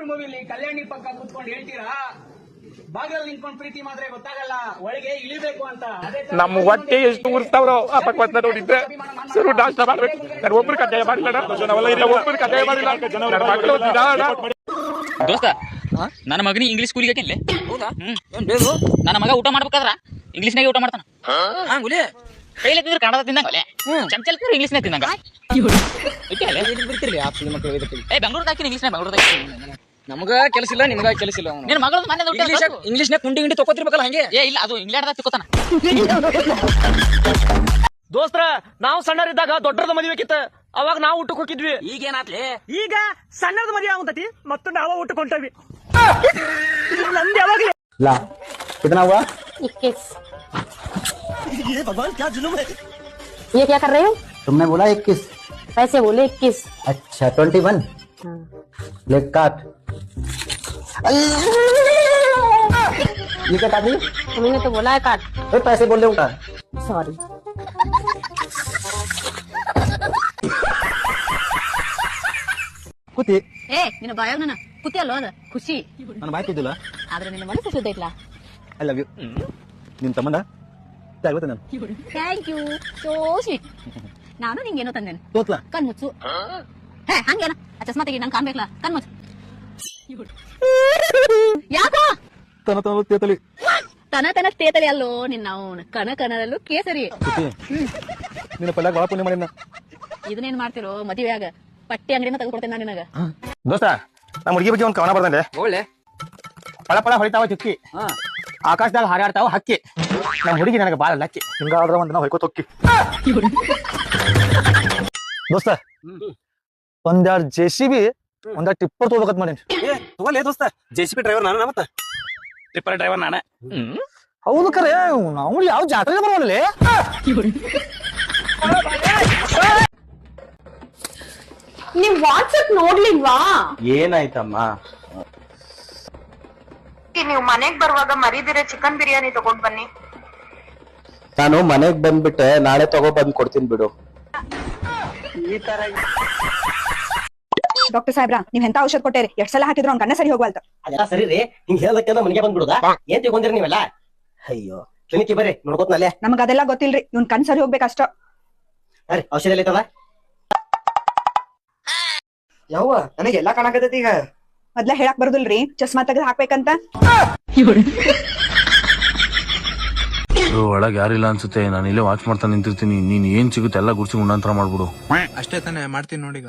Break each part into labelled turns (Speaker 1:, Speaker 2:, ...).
Speaker 1: ಮೂವಿಲಿ ಕಲ್ಯಾಣಿ ಪಕ್ಕ ಕುತ್ಕೊಂಡು ಹೇಳ್ತೀರಾ ಬಾಗಿಲಲ್ಲಿ ನಿಂತ್ಕೊಂಡು ಪ್ರೀತಿ ಮಾಡಿದ್ರೆ ಗೊತ್ತಾಗಲ್ಲ ಒಳಗೆ ಇಳಿಬೇಕು ಅಂತ.
Speaker 2: ನಮ್ಮ ಹೊಟ್ಟೆ ಎಷ್ಟು ಉರ್ಸ್ತಾವ್ರೋ ಆ ಪಕ್ಕ ನೋಡಿದ್ರೆ ಸರು ನಾಷ್ಟ ಮಾಡ್ಬೇಕು. ನಾನು ಒಬ್ಬರು ಕಡ್ಡಾಯ ಮಾಡಿಲ್ಲ, ಒಬ್ಬರು ಕಡ್ಡಾಯ ಮಾಡಿಲ್ಲ.
Speaker 3: ದೋಸ್ತ ನನ್ನ ಮಗನಿ ಇಂಗ್ಲಿಷ್ ಸ್ಕೂಲಿಗೆ ಹಾಕಿನ್ಲೆ. ನನ್ನ ಮಗ ಊಟ ಮಾಡ್ಬೇಕಾದ್ರ ಇಂಗ್ಲಿಷ್ನಾಗೆ ಊಟ ಮಾಡ್ತಾನ. ಕೈಲಿ ಕನ್ನಡ ತಿಂದಂಗ ಚಮಚಲ್ ಇಂಗ್ಲಿಷ್ನಾಗ ತಿಂದಂಗ. ಬೆಂಗಳೂರು ಹಾಕಿನ ಇಂಗ್ಲಿಷ್ನಾಗ ಬೆಂಗಳೂರು
Speaker 4: ನಮಗ ಕೆಲಸ ಇಲ್ಲ, ನಿಮ್ಗ ಕೆಲಸ ಇಲ್ಲ.
Speaker 3: ನಿನ್ನ ಮಗಳದ್ದು ಮನೆ
Speaker 4: ಇಂಗ್ಲಿಷ್ನಾಗ ಕುಂಡಿ ತಗೋತಿರ್ಬೇಕಲ್ಲ ಹಂಗೆ.
Speaker 3: ಇಲ್ಲ ಅದು ಇಂಗ್ಲೆಂಡ್ದಾಗ ತಿಕ್ಕೋತಾನ.
Speaker 4: ದೋಸ್ತ್ರ ನಾವು ಸಣ್ಣರಿದ್ದಾಗ ದೊಡ್ಡರದ ಮದುವೆಕಿತ್ತ, ಅವಾಗ ನಾವು ಊಟಕ್ಕೆ ಹೋಗಿದ್ವಿ.
Speaker 3: ಈಗ ಏನಾತ್ಲಿ?
Speaker 4: ಈಗ ಸಣ್ಣದ ಮದುವೆ ಆಗತೈತಿ ಮತ್ತು ನಾವು ಊಟಕ್ಕೆ ಹೊಂಟವಿ. ನಂದು ಯಾವಾಗ್ಲೇ
Speaker 5: कितना हुआ?
Speaker 6: 21।
Speaker 4: ये भगवान क्या जुलूम है।
Speaker 6: ये क्या कर रहे हो?
Speaker 5: तुमने बोला 21।
Speaker 6: पैसे बोले 21।
Speaker 5: अच्छा 21। ले काट। ये क्या काट रही?
Speaker 6: तुमने तो बोला है काट।
Speaker 5: पैसे बोल रहे हो।
Speaker 6: सॉरी।
Speaker 5: कुत्ती
Speaker 6: ಏ ನಿನ್ನ ಬಾಯಾಗ ನನ್ನ ಕುತಿ ಅಲ್ವ ಅದ ಖುಷಿ.
Speaker 5: ನನ್ನ ಬಾಯಿ ತಿದ್ದಿಲ್ಲ.
Speaker 6: ಆದ್ರೆ ನಿನ್ನ ಮನಸ್ಸು ಶುದ್ಧ ಐತ್ಲಾ.
Speaker 5: I love you. ನಿನ್ ತಮ್ಮನ ಆಗುತ್ತೆ ನಾನು.
Speaker 6: Thank you so sweet. ನಾನು ನಿಂಗೇನೋ ತಂದೇನೆ.
Speaker 5: ತೋತ್ಲಾ
Speaker 6: ಕಣ್ಮುಚ್ಚು. ಹೇ ಹಂಗೇನ ಆ ಚಸ್ಮಾ ತೆಗಿ, ನಂಗೆ ಕಾಣ್ಬೇಕಲ್ಲ. ಕಣ್ಮುಚ್ಚು. ಯಾಕೋ
Speaker 5: ತನ ತನ ತೇತಲಿ
Speaker 6: ತನ ತೇತಲಿ ಅಲ್ಲೋ ನಿನ್ನ ಅವನು ಕನದಲ್ಲೂ ಕೇಸರಿ.
Speaker 5: ನಿನ್ನ ಪಲ್ಯಾಗ ಭಾಳ ಪುಣ್ಯ ಮಾಡಿನ.
Speaker 6: ಇದನ್ನೇನ್ ಮಾಡ್ತಿರೋ ಮದುವೆಯಾಗ ಪಟ್ಟಿ ಅಂಗಡಿನ ತೆಗೆದುಕೊಡ್ತೇನೆ ನಾನು ನಿನಗ.
Speaker 5: ದೋಸ್ತ ನಮ್ಮ ಹುಡುಗಿ ಬಗ್ಗೆ ಒಂದು ಕವನ ಬರ್ದಂಡೆ.
Speaker 4: ಒಳ್ಳೆ
Speaker 5: ಪಳ ಪಳ ಹೊಳಿತಾವ ಚುಕ್ಕಿ, ಆಕಾಶದಾಗ ಹಾರಾಡ್ತಾವ ಹಕ್ಕಿ. ನಮ್ಮ ಹುಡುಗಿ ನನಗೆ ಬಾಳ ಲಕ್ಕಿ. ಹಿಂಗಾದ್ರ ಒಂದಿನ ಹೊಯ್ಕೋತ ಹೊಕ್ಕಿ. ದೋಸ್ತ ಒಂದೆರಡು JCB ಒಂದೆರಡು ಟಿಪ್ಪರ್ ತಗೋಬೇಕಂತ ಮಾಡೀನಿ.
Speaker 4: ತಗೋಲೇ ದೋಸ್ತ, JCB ಡ್ರೈವರ್ ನಾನು ಮತ್ತೆ
Speaker 3: ಟಿಪ್ಪರ್ ಡ್ರೈವರ್ ನಾನೇ.
Speaker 5: ಹೌದು ಕರೆ, ನಾವು ಯಾವ ಜಾತ್ರೆಗೆ ಬರೋಲ್ಲ.
Speaker 6: ನೀವ್ ವಾಟ್ಸ್ಆಪ್ ನೋಡ್ಲಿಲ್ವಾ?
Speaker 5: ಏನಾಯ್ತಮ್ಮ?
Speaker 7: ನೀವು ಮನೆಗ್ ಬರುವಾಗ ಮರಿದಿರ ಚಿಕನ್ ಬಿರಿಯಾನಿ ತಗೊಂಡ್ ಬನ್ನಿ.
Speaker 5: ನಾನು ಮನೆಗ್ ಬಂದ್ಬಿಟ್ಟೆ, ನಾಳೆ ತಗೋ ಬಂದ್ ಕೊಡ್ತೀನಿ ಬಿಡು.
Speaker 8: ಡಾಕ್ಟರ್ ಸಾಹೇಬ್ರ, ನೀವ್ ಎಂತ ಔಷಧ ಕೊಟ್ಟೇರಿ? ಎಷ್ಟ್ ಸಲ ಹಾಕಿದ್ರು ಅವ್ನ ಕಣ್ಣ ಸರಿ ಹೋಗ್ವಲ್ತ.
Speaker 9: ಅದೆಲ್ಲ ಸರಿ ರೀ, ಹಿಂಗ್ ಹೇಳದಕ್ಕೆಲ್ಲ ಮನೆಗೆ ಬಂದ್ಬಿಡುದಾ? ಏನ್ ತಿಳ್ಕೊಂಡ್ರಿ ನೀವೆಲ್ಲ? ಅಯ್ಯೋ ಕ್ಲಿನಿಕ್ ಬರ್ರಿ, ನೋಡ್ಕೋತ್ನಲ್ಲೇ.
Speaker 8: ನಮಗ್ ಅದೆಲ್ಲ ಗೊತ್ತಿಲ್ರಿ, ಇವ್ನ್ ಕಣ್ ಸರಿ ಹೋಗ್ಬೇಕಷ್ಟ.
Speaker 9: ಅರೆ ಔಷಧ ಎಲ್ಲ ಐತಲ್ಲ?
Speaker 4: ಯವ್ವ ನನಗೆ ಎಲ್ಲಾ ಕಾಣಕತ್ತೈತಿ ಈಗ.
Speaker 8: ಮೊದ್ಲ ಹೇಳಕ್ ಬರುದಿಲ್ರಿ ಚಸ್ಮಾ ತೆಗೆದು ಹಾಕ್ಬೇಕಂತ.
Speaker 10: ಒಳಗೆ ಯಾರಿಲ್ಲ ಅನ್ಸುತ್ತೆ, ನಾನು ಇಲ್ಲೇ ವಾಚ್ ಮಾಡ್ತಾ ನಿಂತಿರ್ತೀನಿ. ನೀನ್ ಏನ್ ಸಿಗುತ್ತೆ ಎಲ್ಲ ಗುಡ್ಸಿ ಉಣ್ಣಂತರ ಮಾಡ್ಬಿಡು.
Speaker 4: ಅಷ್ಟೇ ತಾನೇ, ಮಾಡ್ತೀನಿ ನೋಡೀಗ.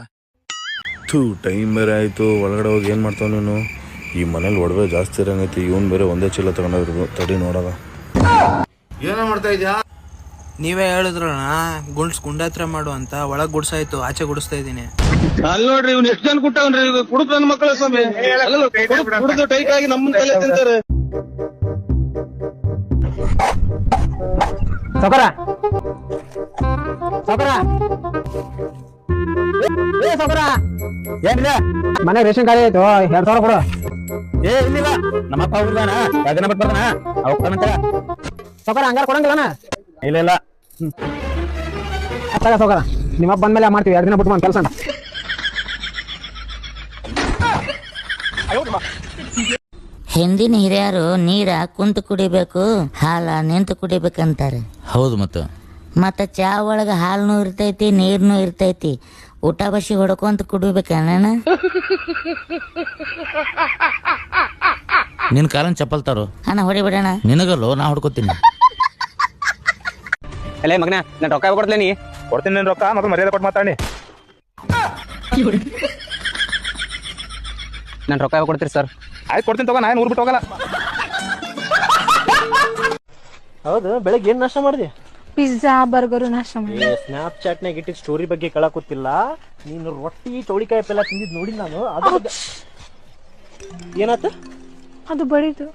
Speaker 10: ಟೈಮ್ ಬೇರೆ ಆಯ್ತು, ಒಳಗಡೆ ಹೋಗಿ ಏನ್ ಮಾಡ್ತಾವ ನೀನು? ಈ ಮನೇಲಿ ಒಡವೆ ಜಾಸ್ತಿ ಇರಂಗೈತಿ. ಇವನ್ ಬೇರೆ ಒಂದೇ ಚೀಲ ತಗೊಂಡಿರೋದು. ತಡಿ ನೋಡೋದ.
Speaker 2: ಏನೋ ಮಾಡ್ತಾ ಇದ್ಯಾ?
Speaker 4: ನೀವೇ ಹೇಳಿದ್ರಣ್ಣ ಗುಂಡತ್ರ ಮಾಡು ಅಂತ. ಒಳಗ್ ಗುಡ್ಸಾಯ್ತು, ಆಚೆ ಗುಡಿಸ್ತಾ ಇದೀನಿ.
Speaker 2: ಅಲ್ಲಿ ನೋಡ್ರಿ, ಇವ್ನು ಎಷ್ಟು ಜನ ಕುಟ್ಟವನ್ರಿ? ಕುಡುಕ್ ನನ್ನ ಮಕ್ಕಳ ಸ್ವಾಮಿ. ಕುಡಿದು ಟೈಟ್ ಆಗಿ ನಮ್ಮನ್ನ ತಲೆ ತಿಂತಾರೆ.
Speaker 5: ಸೌಕರ ಸೌಕರ ಸೌಕರ ಏನ್ರಿ? ಮನೆ ರೇಷನ್ ಕಾರ್ಡ್ ಆಯ್ತು, 2000 ಕೊಡು. ಏ ಇಲ್ಲಿಲ್ಲ, ನಮ್ಮಪ್ಪ ಹುಡುಗಾನ 2 ದಿನ ಬಿಟ್ಟು ಬರ್ತಾನ. ಅವಕ್ಕಂತ ಸೌಕರ ಹಂಗಾರ ಕೊಡಂಗಿಲ್ಲನ? ಇಲ್ಲ ಇಲ್ಲ. ಅಷ್ಟಾಗ ಸೌಕರ, ನಿಮ್ಮಪ್ಪ ಬಂದ್ಮೇಲೆ ಮಾಡ್ತೀವಿ. 2 ದಿನ ಬಿಟ್ಟು ಬಂದ್ ಕೆಲಸ.
Speaker 11: ಹಿಂದಿನ ಹಿರಿಯರು ನೀರ ಕುಂತು ಕುಡಿಬೇಕು, ಹಾಲ ನಿಂತು ಕುಡಿಬೇಕಂತಾರೆ.
Speaker 3: ಹೌದು.
Speaker 11: ಮತ್ತ ಚಾ ಒಳಗ ಹಾಲ್ನು ಇರ್ತೈತಿ, ನೀರ್ನು ಇರ್ತೈತಿ. ಊಟ ಬಸಿ ಹೊಡ್ಕೊಂತ ಕುಡಿಬೇಕಣ್ಣ.
Speaker 3: ನಿನ್ ಕಾಲನ್ ಚಪ್ಪಲ್ ತಾರು
Speaker 11: ಅಣ್ಣ ಹೊಡಿಬಿಡಣ.
Speaker 3: ನಿನಗಲ್ಲೋ, ನಾ ಹೊಡ್ಕೋತೀನಿ.
Speaker 4: ಅಲ್ಲೇ ಮಗನ, ನಾನು ರೊಕ್ಕ ಕೊಡ್ತೇನಿ.
Speaker 2: ಕೊಡ್ತೀನಿ ನಿನ್ ರೊಕ್ಕ, ಮತ್ತೆ ಮರ್ಯಾದೆ ಕೊಟ್ಟು ಮಾತಾಡಿ.
Speaker 4: ನಾನು ರೊಕ್ಕ ಕೊಡ್ತೀರಿ ಸರ್?
Speaker 2: ಆಯ್ತು ಕೊಡ್ತೀನಿ ತಗೋ, ನಾನು ಊರ್ ಬಿಟ್ಟು ಹೋಗಲ್ಲ.
Speaker 5: ಹೌದು, ಬೆಳಗ್ಗೆ ಏನ್ ನಾಷ್ಟ ಮಾಡಿದೆ?
Speaker 7: ಪಿಜ್ಜಾ ಬರ್ಗರ್ ನಾಷ್ಟ ಮಾಡಿ.
Speaker 5: ಸ್ನ್ಯಾಪ್ ಚಾಟ್ ನಾಗ ಇಟ್ಟಿದ್ ಸ್ಟೋರಿ ಬಗ್ಗೆ ಕೇಳಾಕುತ್ತಿಲ್ಲ. ನೀನು ರೊಟ್ಟಿ ಚೌಳಿಕಾಯಿ ಪೆಲ್ಲ ತಿಂದಿದ್ ನೋಡಿ ನಾನು. ಅದು ಏನಾತ?
Speaker 7: ಅದು ಬಡಿದು.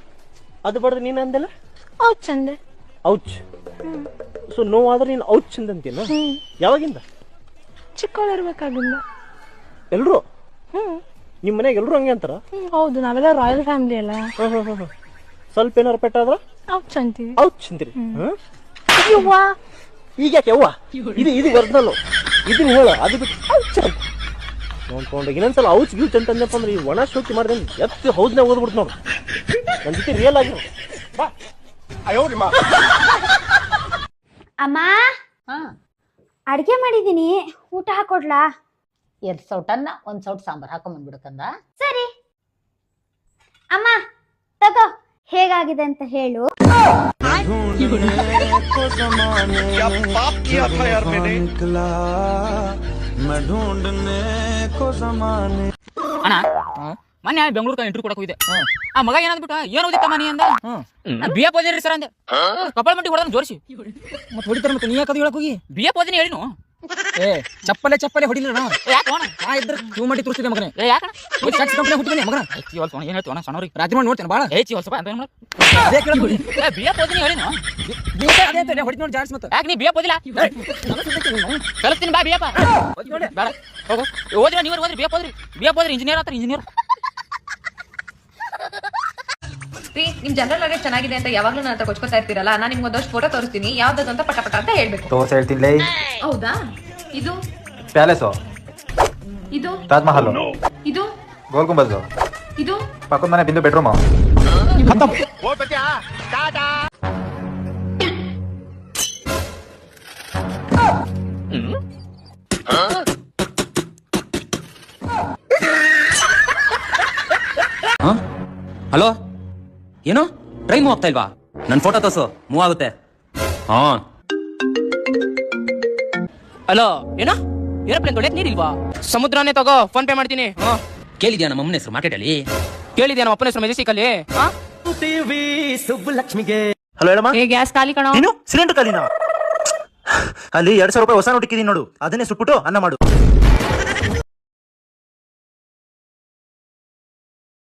Speaker 5: ಅದು ಬಡ್ದು ನೀನ್ ಅಂದಲ್ಲ
Speaker 7: ಔಚ್ ಅಂದೆ.
Speaker 5: ಔಚ್. ಸೊ ನೋವಾದ್ರೆ ನೀನು ಔಚ್ ಅಂದಂತೀನ? ಯಾವಾಗಿಂದ?
Speaker 7: ಚಿಕ್ಕವಳಿರ್ಬೇಕಾಗಿಂದ.
Speaker 5: ಎಲ್ರು ನಿಮ್ ಮನೆಯಾಗ ಎಲ್ರು ಹಂಗೆ ಅಂತಾರ?
Speaker 7: ಹೌದು, ನಾವೆಲ್ಲ ರಾಯಲ್ ಫ್ಯಾಮಿಲಿ ಅಲ್ಲ.
Speaker 5: ಸ್ವಲ್ಪ ಏನಾರ ಪೆಟ್ಟಾದ್ರ
Speaker 7: ಔಚ್ ಅಂತೀವಿ.
Speaker 5: ಔಚ್ ಅಂತೀರಿ. ಈಗ ಯಾಕೆ ಯವ್ವ? ಇದು ಒರಿಜಿನಲ್. ಇದನ್ನ ಹೇಳ, ಅದು ಬಿಟ್ಟು ಔಚ್ ಅಂತ.
Speaker 9: ನೋಡ್ಕೊಂಡು ಇನ್ನೊಂದ್ಸಲ ಔಚ್ ಗ್ಯೂಚ್ ಅಂತಂದಪ್ಪ ಅಂದ್ರೆ ಈ ಒಣ ಶೋಕಿ ಮಾಡ್ದೆ ಎತ್ತು ಹೌದ್ನೇ ಓದ್ಬಿಡ್ತು ನೋಡು ನನ್ನ ಜೊತೆ ರಿಯಲ್ ಆಗಿರೋ ಬಾ
Speaker 12: ಅಮ್ಮ ಅಡ್ಗೆ ಮಾಡಿದೀನಿ, ಊಟ ಹಾಕೊಡ್ಲಾ?
Speaker 6: 2 ಸೌಟನ್ನ 1 ಸೌಟ್ ಸಾಂಬಾರ್ ಹಾಕೊಂಡ್ಬಂದ್ಬಿಡಕಂದ.
Speaker 12: ಸರಿ ಅಮ್ಮ, ತಗೋ, ಹೇಗಾಗಿದೆ ಅಂತ ಹೇಳು.
Speaker 3: ಅಣ್ಣ ಮೊನ್ನೆ ಬೆಂಗಳೂರು ಇಂಟರ್ವ್ಯೂ ಕೊಡಕ್ ಹೋಗಿದ್ದೆ. ಆ ಮಗ ಏನಾದ್ಬಿಟ್ಟ, ಏನ್ ಓದಿತ್ತ ಮನಿ ಅಂದ. BA ಓದಿರಿ ಸರ್ ಅಂದೆ. ಕಪಾಳ ಮಟ್ಟಿ ಹೊಡೆದ ಜೋರಿಸಿ
Speaker 5: ಮತ್ತೆ ಹೊಡಿತಾರ. ಮತ್ತೆ ನೀ ಯಾಕದು ಹೇಳಕ್ ಹೋಗಿ?
Speaker 3: BA ಓದಿನಿ ಹೇಳಿನು.
Speaker 5: ಚಪ್ಪಲೆ ಹೊಡಿಲಿಲ್ಲ ನಾ ಇದ್ರ ಕ್ಯೂ ಮಾಡಿ ತೋರಿಸ್ತಿದ್ದೆ ಮಗನೇ.
Speaker 3: ಯಾಕಣ
Speaker 5: ಕಂಪ್ನಿ ಹುಟ್ಟಿದ್ದೀನಿ ಮಗನ.
Speaker 3: ಏನ್ ಹೇಳ್ತೀವಣ್ಣ ಸಣ್ಣವ್ರಿಗೆ
Speaker 5: ರಾತ್ರಿ ಮಾಡಿ ನೋಡ್ತೇನೆ ಬಾಳ.
Speaker 3: ಸ್ವಲ್ಪ ಅಂತ BA ಓದಿನಿ ಹೇಳಿನು.
Speaker 5: ಹೊಡಿತು ನೋಡಿ ಜಾಡ್ಸ್ ಮತ್ತೆ.
Speaker 3: ಯಾಕೆ ನೀ BA ಓದಿಲ್ಲ? ಕಲಿಸ್ತೀನಿ ಬಾ BA ಬೇಡ ಹೋಗು. ಓದಿರ ನೀವು ಓದ್ರಿ BA ಓದ್ರಿ ಇಂಜಿನಿಯರ್ ಆತರ ಇಂಜಿನಿಯರ್.
Speaker 7: ನಿಮ್ ಜನರಲ್ ನಾಲೆಡ್ಜ್ ಚೆನ್ನಾಗಿದೆ ಅಂತ ಯಾವಾಗ್ಲೂ ನನ್ನ ಹತ್ರ ಕೊಚ್ಕೋತಾ ಇರ್ತೀರಲ್ಲ, ನಾನು ನಿಮ್ಗೆ ಒಂದಷ್ಟು ಫೋಟೋ ತೋರಿಸ್ತೀನಿ, ಯಾವ್ದು ಅಂತ ಪಟ ಅಂತ ಹೇಳ್ಬೇಕು.
Speaker 5: ತೋರ್ಸ ಹೇಳ್ತೀನಿ.
Speaker 7: ಹೌದಾ? ಇದು
Speaker 5: ಪ್ಯಾಲೇಸು,
Speaker 7: ಇದು
Speaker 5: ತಾಜ್ ಮಹಲ್,
Speaker 7: ಇದು
Speaker 5: ಗೋಲ್ ಗುಂಬಜ್,
Speaker 7: ಇದು
Speaker 5: ಪಕ್ಕದ ಮನೆ ಬಿಂದು ಬೆಡ್ರೂಮ್.
Speaker 3: ಹಲೋ, ಏನು ಟ್ರೈನ್ ಮೂವ್ ಆಗ್ತಾ ಇಲ್ವಾ? ನನ್ ಫೋಟೋ ತೋರ್ಸು, ಮೂವ್ ಆಗುತ್ತೆ. ಹಾ ಹಲೋ, ಏನೋ ಏರೋಪ್ಲೇನ್ ತೊಳೆಯಕ್ ನೀರಿಲ್ವಾ? ಸಮುದ್ರನೇ ತಗೋ, ಫೋನ್ ಪೇ ಮಾಡ್ತೀನಿ. ಕೇಳಿದ್ಯಾ ನಮ್ಮ ಅಮ್ಮನ ಹೆಸರು ಮಾರ್ಕೆಟ್ ಅಲ್ಲಿ? ಕೇಳಿದ್ಯಾ ನಮ್ಮ ಅಪ್ಪನ ಹೆಸರು ಮೆಜೆಸ್ಟಿಕ್ ಅಲ್ಲಿ?
Speaker 9: ಸುಬ್ಬಲಕ್ಷ್ಮಿಗೆ. ಹಲೋ ಹೇಳಮ್ಮ.
Speaker 6: ಗ್ಯಾಸ್ ಖಾಲಿ ಕಣೋ.
Speaker 9: ನೀನು ಸಿಲಿಂಡರ್ ಖಾಲಿನಾ? ಅಲ್ಲಿ 2000 ರೂಪಾಯಿ ಹೊಸ ನೋಟ್ ಇಕ್ಕಿದೀನಿ ನೋಡು, ಅದನ್ನೇ ಸುಟ್ಬಿಟ್ಟು ಅನ್ನ ಮಾಡು.